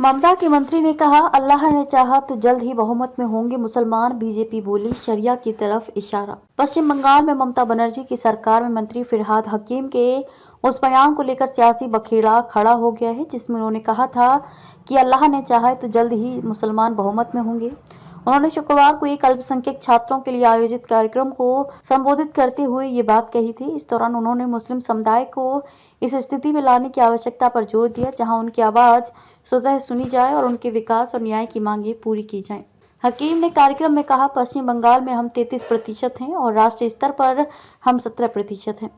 ममता के मंत्री ने कहा, अल्लाह ने चाहा तो जल्द ही बहुमत में होंगे मुसलमान। बीजेपी बोली, शरिया की तरफ इशारा। पश्चिम बंगाल में ममता बनर्जी की सरकार में मंत्री फिरहाद हकीम के उस बयान को लेकर सियासी बखेड़ा खड़ा हो गया है जिसमें उन्होंने कहा था कि अल्लाह ने चाहा तो जल्द ही मुसलमान बहुमत में होंगे। उन्होंने शुक्रवार को एक अल्पसंख्यक छात्रों के लिए आयोजित कार्यक्रम को संबोधित करते हुए ये बात कही थी। इस दौरान उन्होंने मुस्लिम समुदाय को इस स्थिति में लाने की आवश्यकता पर जोर दिया जहां उनकी आवाज स्वतः सुनी जाए और उनके विकास और न्याय की मांगें पूरी की जाएं। हकीम ने कार्यक्रम में कहा, पश्चिम बंगाल में हम 33% हैं और राष्ट्रीय स्तर पर हम 17% हैं।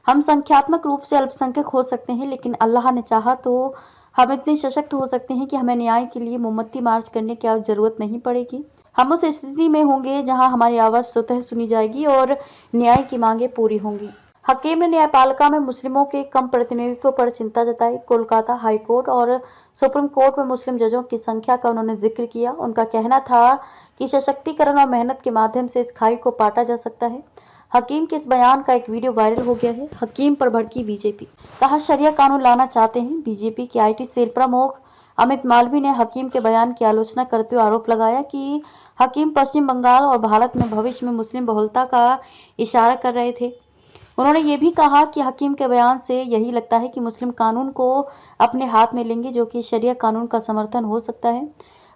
हम संख्यात्मक रूप से अल्पसंख्यक हो सकते हैं, लेकिन अल्लाह ने चाहा तो हम इतने सशक्त हो सकते हैं कि हमें न्याय के लिए मोमबत्ती मार्च करने की जरूरत नहीं पड़ेगी। हम उस स्थिति में होंगे जहां हमारी आवाज स्वतः सुनी जाएगी और न्याय की मांगें पूरी होंगी। हकीम ने न्यायपालिका में मुस्लिमों के कम प्रतिनिधित्व पर चिंता जताई। कोलकाता हाई कोर्ट और सुप्रीम कोर्ट में मुस्लिम जजों की संख्या का उन्होंने जिक्र किया। उनका कहना था कि सशक्तिकरण और मेहनत के माध्यम से इस खाई को पाटा जा सकता है। हकीम के इस बयान का एक वीडियो वायरल हो गया है। हकीम पर भड़की बीजेपी, कहा शरिया कानून लाना चाहते हैं। बीजेपी के आईटी सेल प्रमुख अमित मालवीय ने हकीम के बयान की आलोचना करते हुए आरोप लगाया कि हकीम पश्चिम बंगाल और भारत में भविष्य में मुस्लिम बहुलता का इशारा कर रहे थे। उन्होंने ये भी कहा कि हकीम के बयान से यही लगता है कि मुस्लिम कानून को अपने हाथ में लेंगे, जो कि शरिया कानून का समर्थन हो सकता है।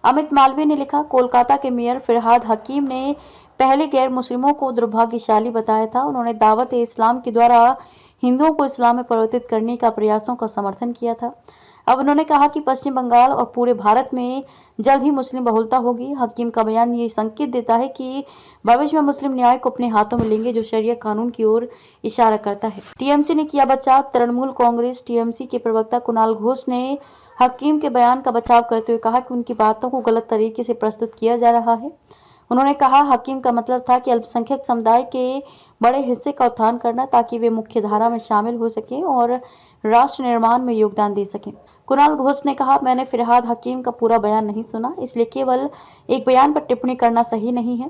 अमित मालवीय ने लिखा, कोलकाता के मेयर फिरहाद हकीम ने पहले गैर मुस्लिमों को दुर्भाग्यशाली बताया था। उन्होंने दावत-ए-इस्लाम के द्वारा हिंदुओं को इस्लाम में परिवर्तित करने का प्रयासों का समर्थन किया था। अब उन्होंने कहा कि पश्चिम बंगाल और पूरे भारत में जल्द ही मुस्लिम बहुलता होगी। हकीम का बयान ये संकेत देता है कि भविष्य में मुस्लिम न्याय को अपने हाथों में लेंगे, जो शरिया कानून की ओर इशारा करता है। टीएमसी ने किया बचाव। तृणमूल कांग्रेस टीएमसी के प्रवक्ता कुणाल घोष ने हकीम के बयान का बचाव करते हुए कहा कि उनकी बातों को गलत तरीके से प्रस्तुत किया जा रहा है। उन्होंने कहा, हकीम का मतलब था कि अल्पसंख्यक समुदाय के बड़े हिस्से का उत्थान करना ताकि वे मुख्य धारा में शामिल हो सकें और राष्ट्र निर्माण में योगदान दे सकें। कुणाल घोष ने कहा, मैंने फिरहाद हकीम का पूरा बयान नहीं सुना, इसलिए केवल एक बयान पर टिप्पणी करना सही नहीं है।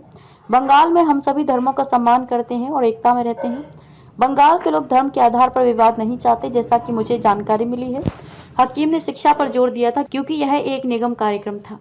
बंगाल में हम सभी धर्मों का सम्मान करते हैं और एकता में रहते हैं। बंगाल के लोग धर्म के आधार पर विवाद नहीं चाहते, जैसा कि मुझे जानकारी मिली है। हकीम ने शिक्षा पर जोर दिया था क्योंकि यह एक निगम कार्यक्रम था।